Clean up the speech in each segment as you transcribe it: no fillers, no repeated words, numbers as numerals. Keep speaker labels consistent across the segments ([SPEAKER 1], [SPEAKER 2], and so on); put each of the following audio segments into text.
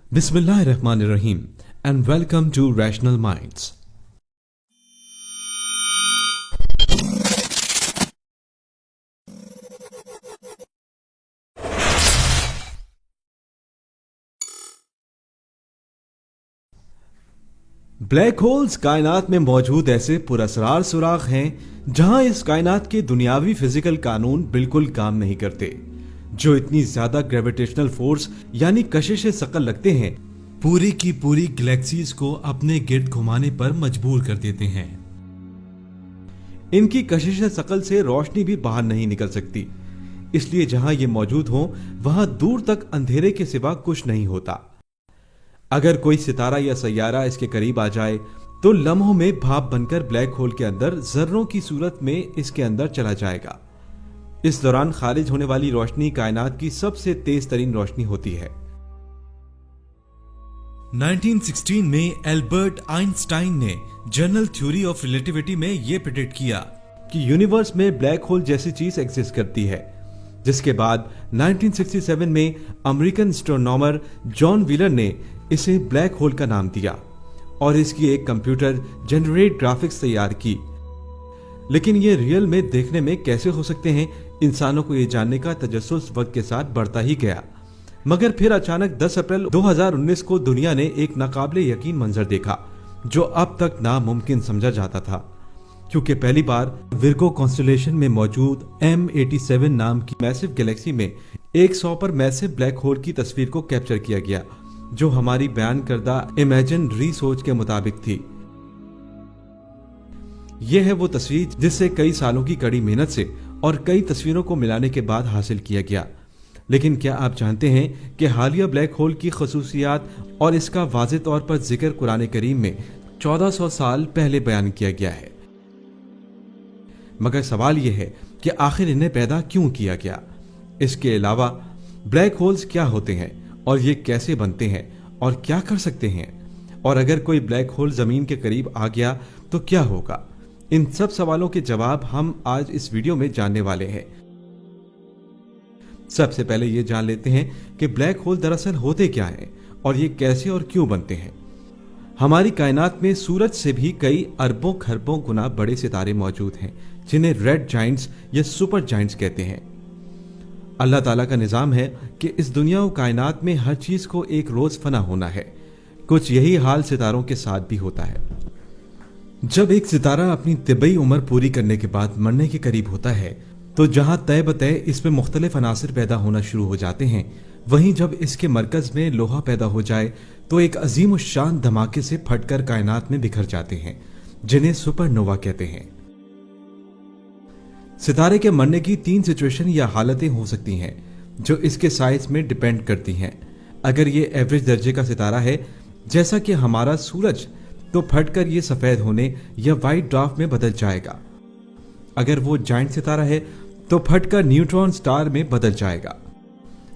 [SPEAKER 1] Bismillahirrahmanirrahim and welcome to Rational Minds. Black holes कायनात में मौजूद ऐसे पुरअसरार सुराख हैं जहां इस कायनात के दुनियावी फिजिकल कानून बिल्कुल काम नहीं करते, जो इतनी ज्यादा ग्रेविटेशनल फोर्स यानी कशिश सकल लगते हैं, पूरी की पूरी गैलेक्सीज को अपने गिर्द घुमाने पर मजबूर कर देते हैं। इनकी कशिश सकल से रोशनी भी बाहर नहीं निकल सकती, इसलिए जहां ये मौजूद हो वहां दूर तक अंधेरे के सिवा कुछ नहीं होता। अगर कोई सितारा या सैयारा इसके करीब आ जाए तो लम्हों में भाप बनकर ब्लैक होल के अंदर जर्रों की सूरत में इसके अंदर चला जाएगा। इस दौरान खारिज होने वाली रोशनी कायनात की सबसे तेज तरीन रोशनी होती है। 1916 में एल्बर्ट आइंस्टाइन ने जनरल थ्योरी ऑफ रिलेटिविटी में यह प्रेडिक्ट किया कि यूनिवर्स में ब्लैक होल जैसी चीज एग्जिस्ट करती है, जिसके बाद 1967 में अमेरिकन एस्ट्रोनॉमर जॉन व्हीलर ने इसे ब्लैक होल का नाम दिया और इसकी एक कंप्यूटर जनरेट ग्राफिक्स तैयार की। लेकिन ये रियल में देखने में कैसे हो सकते हैं, इंसानों को ये जानने का तजस्सुस वक्त के साथ बढ़ता ही गया। मगर फिर अचानक 10 अप्रैल 2019 को दुनिया ने एक नाकाबिले यकीन मंजर देखा जो अब तक नामुमकिन समझा जाता था, क्योंकि पहली बार विर्गो कॉन्स्टेलेशन में मौजूद M87 नाम की मैसिव गैलेक्सी में एक सुपर मैसिव ब्लैक होल की तस्वीर को कैप्चर किया गया, जो हमारी बयान करदा इमेजिन रिसोच के मुताबिक थी। यह है वो तस्वीर जिससे कई सालों की कड़ी मेहनत से और कई तस्वीरों को मिलाने के बाद हासिल किया गया। लेकिन क्या आप जानते हैं कि हालिया ब्लैक होल की खसूसियात और इसका वाज़ेह तौर पर जिक्र कुरान करीम में 1400 साल पहले बयान किया गया है। मगर सवाल यह है कि आखिर इन्हें पैदा क्यों किया गया। इसके अलावा ब्लैक होल्स क्या होते हैं और ये कैसे बनते हैं और क्या कर सकते हैं, और अगर कोई ब्लैक होल जमीन के करीब आ गया तो क्या होगा। इन सब सवालों के जवाब हम आज इस वीडियो में जानने वाले हैं। सबसे पहले ये जान लेते हैं कि ब्लैक होल दरअसल होते क्या हैं और ये कैसे और क्यों बनते हैं। हमारी कायनात में सूरज से भी कई अरबों खरबों गुना बड़े सितारे मौजूद हैं, जिन्हें रेड जाइंट्स या सुपर जाइंट्स कहते हैं। अल्लाह ताला का निजाम है कि इस दुनिया और कायनात में हर चीज को एक रोज फना होना है। कुछ यही हाल सितारों के साथ भी होता है। जब एक सितारा अपनी तिबई उम्र पूरी करने के बाद मरने के करीब होता है तो जहां तय बतय इसमें मुख्तलिफ अनासिर पैदा होना शुरू हो जाते हैं, वहीं जब इसके मरकज में लोहा पैदा हो जाए तो एक अजीम उस शान धमाके से फटकर कायनात में बिखर जाते हैं, जिन्हें सुपरनोवा कहते हैं। सितारे के मरने की 3 सिचुएशन या हालतें हो सकती हैं जो इसके साइज में डिपेंड करती हैं। अगर ये एवरेज दर्जे का सितारा है जैसा कि हमारा सूरज, तो फटकर ये सफेद होने या व्हाइट ड्वार्फ में बदल जाएगा। अगर वो जायंट सितारा है तो फटकर न्यूट्रॉन स्टार में बदल जाएगा।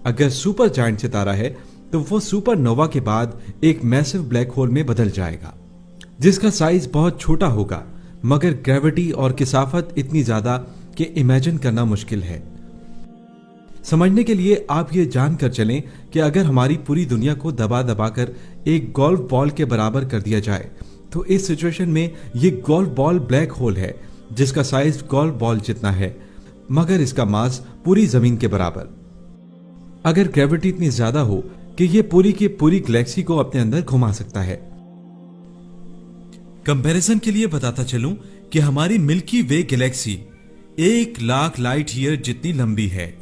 [SPEAKER 1] अगर सुपर जायंट सितारा है तो वो सुपरनोवा के बाद एक मैसिव ब्लैक होल में बदल जाएगा, जिसका साइज बहुत छोटा होगा मगर ग्रेविटी और किसाफत इतनी ज्यादा कि इमेजिन करना मुश्किल है। समझने के लिए आप ये जानकर चलें कि अगर हमारी पूरी दुनिया को दबा दबाकर एक गोल्फ बॉल के बराबर कर दिया जाए तो इस सिचुएशन में ये गोल्फ बॉल ब्लैक होल है, जिसका साइज गोल्फ बॉल जितना है मगर इसका मास पूरी जमीन के बराबर। अगर ग्रेविटी इतनी ज्यादा हो कि ये पूरी की पूरी गैलेक्सी को अपने अंदर घुमा सकता है। कंपैरिजन के लिए बताता चलूं कि हमारी मिल्की वे गैलेक्सी 1 लाख लाइट ईयर जितनी लंबी है।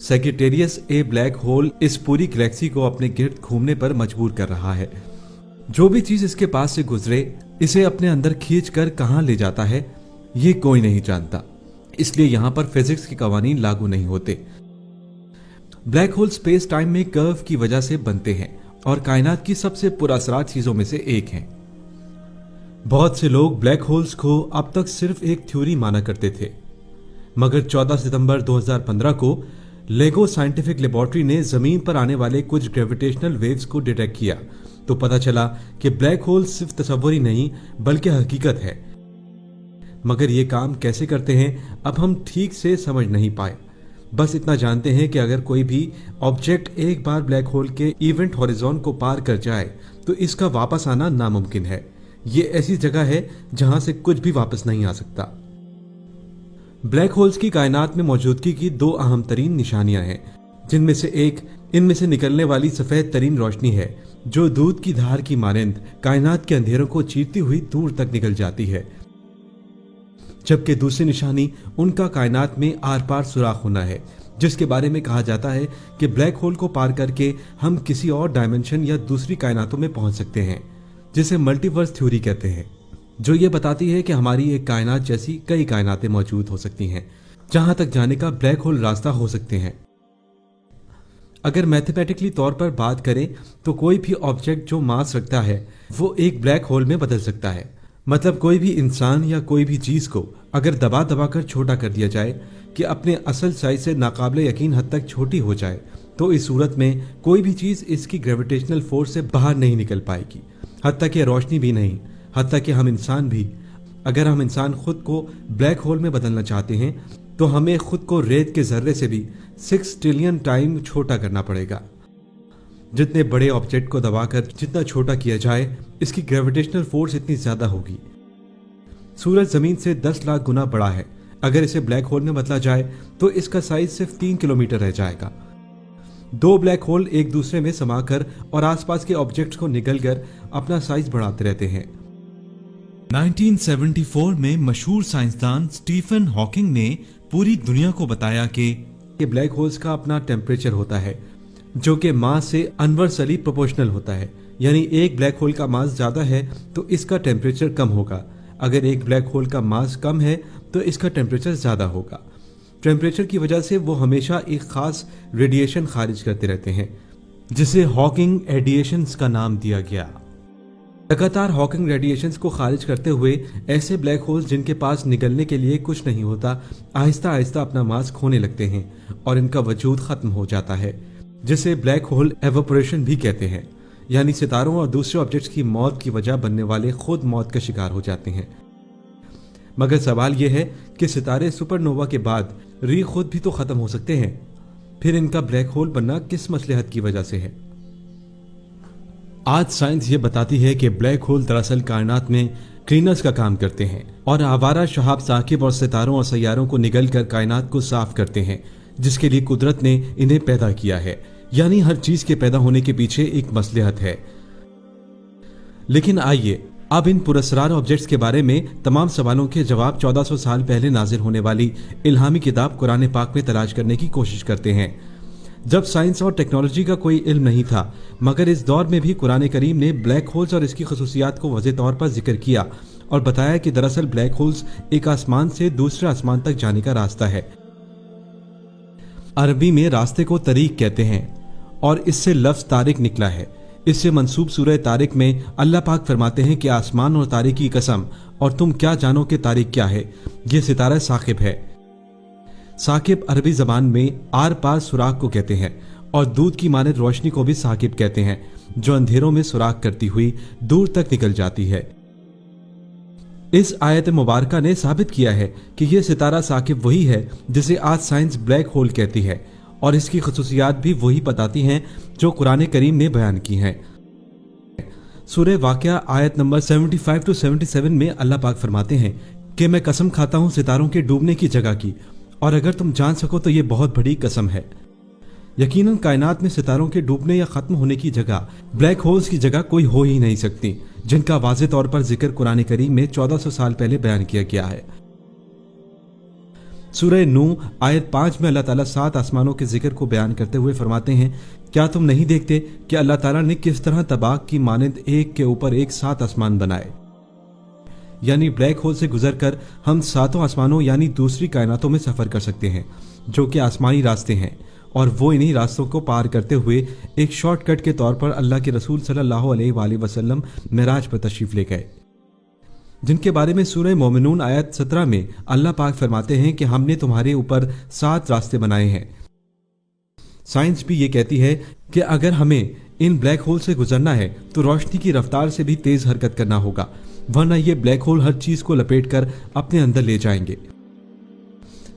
[SPEAKER 1] सैजिटेरियस ए ब्लैक होल इस पूरी गैलेक्सी को अपने गिर्द घूमने पर मजबूर कर रहा है। जो भी चीज इसके पास से गुजरे इसे अपने अंदर खींच कर कहां ले जाता है ये कोई नहीं जानता, इसलिए यहां पर फिजिक्स के कवानीन लागू नहीं होते। ब्लैक होल स्पेस टाइम में कर्व की वजह से बनते हैं और कायनात की सबसे पुरअसरार चीजों में से एक हैं। बहुत से लोग ब्लैक होल्स को अब तक सिर्फ एक थ्योरी माना करते थे, मगर 14 सितंबर 2015 को लेगो साइंटिफिक लेबोरेटरी ने जमीन पर आने वाले कुछ ग्रेविटेशनल वेव्स को डिटेक्ट किया तो पता चला कि ब्लैक होल सिर्फ तस्वुर ही नहीं बल्कि हकीकत है। मगर ये काम कैसे करते हैं अब हम ठीक से समझ नहीं पाए, बस इतना जानते हैं कि अगर कोई भी ऑब्जेक्ट एक बार ब्लैक होल के इवेंट हॉरिजॉन को पार कर जाए तो इसका वापस आना नामुमकिन है। ये ऐसी जगह है जहां से कुछ भी वापस नहीं आ सकता। ब्लैक होल्स की कायनात में मौजूदगी की दो अहम तरीन निशानियां हैं, जिनमें से एक इनमें से निकलने वाली सफेद तरीन रोशनी है जो दूध की धार की मानंद कायनात के अंधेरों को चीरती हुई दूर तक निकल जाती है, जबकि दूसरी निशानी उनका कायनात में आर पार सुराख होना है, जिसके बारे में कहा जाता है कि ब्लैक होल को पार करके हम किसी और डायमेंशन या दूसरी कायनातों में पहुंच सकते हैं, जिसे मल्टीवर्स थ्योरी कहते हैं, जो ये बताती है कि हमारी एक कायनात जैसी कई कायनातें मौजूद हो सकती हैं जहां तक जाने का ब्लैक होल रास्ता हो सकते हैं। अगर मैथमेटिकली तौर पर बात करें तो कोई भी ऑब्जेक्ट जो मास रखता है वो एक ब्लैक होल में बदल सकता है। मतलब कोई भी इंसान या कोई भी चीज को अगर दबा दबा कर छोटा कर दिया जाए कि अपने असल साइज से नाकाबिले यकीन हद तक छोटी हो जाए, तो इस सूरत में कोई भी चीज इसकी ग्रेविटेशनल फोर्स से बाहर नहीं निकल पाएगी, हत्ता कि रोशनी भी नहीं, हत्ता कि हम इंसान भी। अगर हम इंसान खुद को ब्लैक होल में बदलना चाहते हैं तो हमें खुद को रेत के जर्रे से भी 6 ट्रिलियन टाइम छोटा करना पड़ेगा। जितने बड़े ऑब्जेक्ट को दबाकर जितना छोटा किया जाए, इसकी ग्रेविटेशनल फोर्स इतनी ज्यादा होगी। सूरज जमीन से 10 लाख गुना बड़ा है। अगर इसे ब्लैक होल में बदला जाए तो इसका साइज सिर्फ 3 किलोमीटर रह जाएगा। दो ब्लैक होल एक दूसरे में समाकर और आसपास के ऑब्जेक्ट्स को निगलकर अपना साइज बढ़ाते रहते हैं।
[SPEAKER 2] 1974 में मशहूर साइंसदान स्टीफन हॉकिंग ने पूरी दुनिया को बताया कि
[SPEAKER 1] ब्लैक होल्स का अपना टेम्परेचर होता है जो कि मास से इनवर्सली प्रोपोर्शनल होता है। यानी एक ब्लैक होल का मास ज्यादा है तो इसका टेम्परेचर कम होगा, अगर एक ब्लैक होल का मास कम है तो इसका टेम्परेचर ज्यादा होगा। टेम्परेचर की वजह से वो हमेशा एक खास रेडिएशन खारिज करते रहते हैं, जिसे हॉकिंग रेडिएशंस का नाम दिया गया। लगातार हॉकिंग रेडिएशंस को खारिज करते हुए ऐसे ब्लैक होल्स जिनके पास निकलने के लिए कुछ नहीं होता, आहिस्ता आहिस्ता अपना मास खोने लगते हैं और इनका वजूद खत्म हो जाता है, जिसे ब्लैक होल एवोपोरेशन भी कहते हैं। यानी सितारों और दूसरे ऑब्जेक्ट्स की मौत की वजह बनने वाले खुद मौत का शिकार हो जाते हैं। मगर सवाल यह है कि सितारे सुपरनोवा के बाद री खुद भी तो खत्म हो सकते हैं, फिर इनका ब्लैक होल बनना किस मसलहत की वजह से है? आज साइंस ये बताती है कि ब्लैक होल दरअसल कायनात में क्लीनर्स का काम करते हैं और आवारा शहाब साकिब और सितारों और सैयारों को निगल कर कायनात को साफ करते हैं, जिसके लिए कुदरत ने इन्हें पैदा किया है। यानी हर चीज के पैदा होने के पीछे एक मसलहत है। लेकिन आइए अब इन पुरस्कार ऑब्जेक्ट्स के बारे में तमाम सवालों के जवाब 1400 साल पहले नाजिल होने वाली इल्हामी किताब कुरान पाक में तलाश करने की कोशिश करते हैं। जब साइंस और टेक्नोलॉजी का कोई इल्म नहीं था, मगर इस दौर में भी कुरान करीम ने ब्लैक होल्स और इसकी खसूसियात को वाज़ेह तौर पर जिक्र किया और बताया कि दरअसल ब्लैक होल्स एक आसमान से दूसरे आसमान तक जाने का रास्ता है। अरबी में रास्ते को तरीक कहते हैं और इससे लफ्ज तारिक निकला है। इससे मंसूब सूरह तारिक में अल्लाह पाक फरमाते हैं कि आसमान और तारिक की कसम, और तुम क्या जानो कि तारिक क्या है? ये सितारा साकिब है। साकिब अरबी जबान में आर पार सुराख को कहते हैं और दूध की मानद रोशनी को भी साकिब कहते हैं, जो अंधेरों में सुराख करती हुई दूर तक निकल जाती है। इस आयत मुबारका ने साबित किया है कि यह सितारा साकिब वही है जिसे आज साइंस ब्लैक होल कहती है, और इसकी खसूसियात भी वही बताती हैं जो कुरान करीम ने बयान की हैं। सूरह वाक़िया आयत नंबर 75 to 77 में अल्लाह पाक फरमाते हैं कि मैं कसम खाता हूं सितारों के डूबने की जगह की, और अगर तुम जान सको तो ये बहुत बड़ी कसम है। यकीनन कायनात में सितारों के डूबने या खत्म होने की जगह ब्लैक होल्स की जगह कोई हो ही नहीं सकती, जिनका वाज़ेह तौर पर जिक्र कुरान करीम में 1400 साल पहले बयान किया गया है। सूरह नूह आयत 5 में अल्लाह ताला 7 आसमानों के जिक्र को बयान करते हुए फरमाते हैं, क्या तुम नहीं देखते कि अल्लाह ताला ने किस तरह तबाक की मानंद एक के ऊपर एक 7 आसमान बनाए? यानी ब्लैक होल से गुजरकर हम 7 आसमानों यानी दूसरी कायनातों में सफर कर सकते हैं, जो कि आसमानी रास्ते हैं, और वो इन्हीं रास्तों को पार करते हुए एक शॉर्टकट के तौर पर अल्लाह के रसूल सल्लल्लाहु अलैहि वसल्लम मेराज पर तशरीफ ले गए, जिनके बारे में सूरह मोमिनून आयत 17 में अल्लाह पाक फरमाते हैं कि हमने तुम्हारे ऊपर 7 रास्ते बनाए हैं। साइंस भी ये कहती है कि अगर हमें इन ब्लैक होल से गुजरना है तो रोशनी की रफ्तार से भी तेज हरकत करना होगा, वरना ये ब्लैक होल हर चीज को लपेटकर अपने अंदर ले जाएंगे।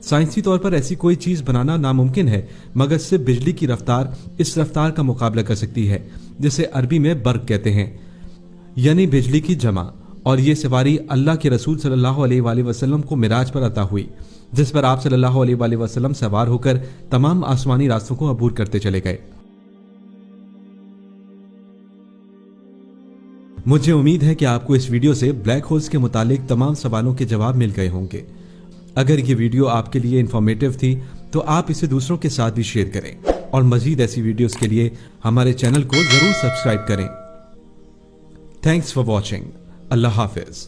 [SPEAKER 1] साइंसी तौर पर ऐसी कोई चीज बनाना नामुमकिन है मगर सिर्फ बिजली की रफ्तार इस रफ्तार का मुकाबला कर सकती है, जिसे अरबी में बर्क कहते हैं, यानी बिजली की जमा। और ये सवारी अल्लाह के रसूल सल्लल्लाहु अलैहि वसल्लम को मिराज पर अता हुई, जिस पर आप सल्लल्लाहु अलैहि वसल्लम सवार होकर तमाम आसमानी रास्तों को अबूर करते चले गए। मुझे उम्मीद है कि आपको इस वीडियो से ब्लैक होल्स के मुतालिक तमाम सवालों के जवाब मिल गए होंगे। अगर ये वीडियो आपके लिए इंफॉर्मेटिव थी तो आप इसे दूसरों के साथ भी शेयर करें और मजीद ऐसी वीडियोस के लिए हमारे चैनल को जरूर सब्सक्राइब करें। Thanks for watching. Allah Hafiz.